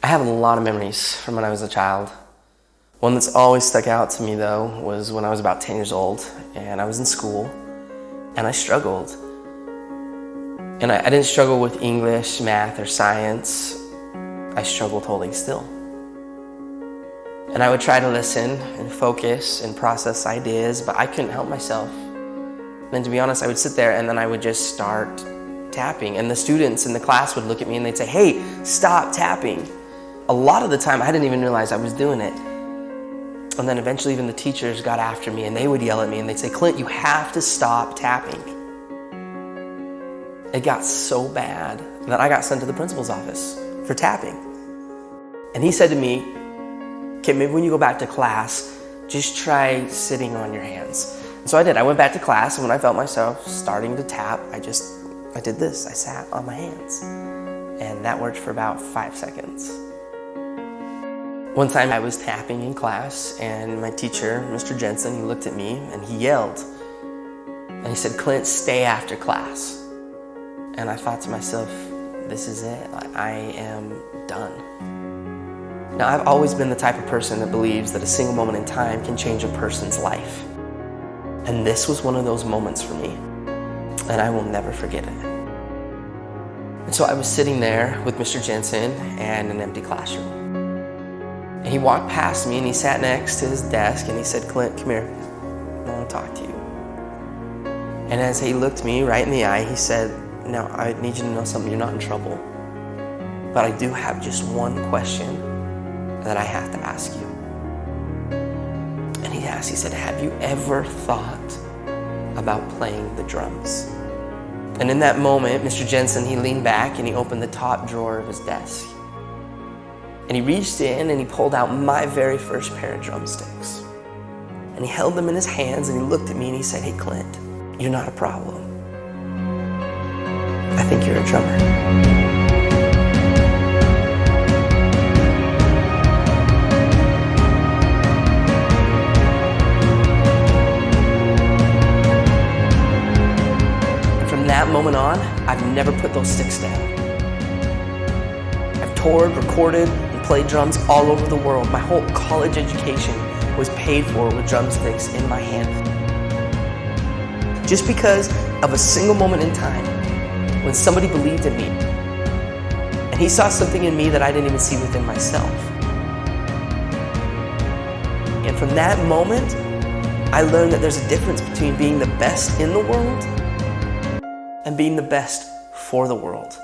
I have a lot of memories from when I was a child. One that's always stuck out to me though was when I was about 10 years old and I was in school and I struggled. And I didn't struggle with English, math, or science. I struggled holding still. And I would try to listen and focus and process ideas, but I couldn't help myself. And to be honest, I would sit there and then I would just start tapping. And the students in the class would look at me and they'd say, "Hey, stop tapping." A lot of the time, I didn't even realize I was doing it. And then eventually even the teachers got after me and they would yell at me and they'd say, "Clint, you have to stop tapping." It got so bad that I got sent to the principal's office for tapping. And he said to me, "Okay, maybe when you go back to class, just try sitting on your hands." And so I did. I went back to class, and when I felt myself starting to tap, I did this. I sat on my hands. And that worked for about 5 seconds. One time I was tapping in class, and my teacher, Mr. Jensen, he looked at me and he yelled. And he said, "Clint, stay after class." And I thought to myself, this is it. I am done. Now, I've always been the type of person that believes that a single moment in time can change a person's life. And this was one of those moments for me. And I will never forget it. And so I was sitting there with Mr. Jensen and an empty classroom. And he walked past me and he sat next to his desk and he said, "Clint, come here. I want to talk to you." And as he looked me right in the eye, he said, "Now, I need you to know something. You're not in trouble. But I do have just one question that I have to ask you." And he asked, he said, "Have you ever thought about playing the drums?" And in that moment, Mr. Jensen, he leaned back and he opened the top drawer of his desk. And he reached in and he pulled out my very first pair of drumsticks. And he held them in his hands and he looked at me and he said, "Hey, Clint, you're not a problem. I think you're a drummer." From that moment on, I've never put those sticks down. I've toured, recorded, and played drums all over the world. My whole college education was paid for with drumsticks in my hand. Just because of a single moment in time when somebody believed in me and he saw something in me that I didn't even see within myself. And from that moment, I learned that there's a difference between being the best in the world and being the best for the world.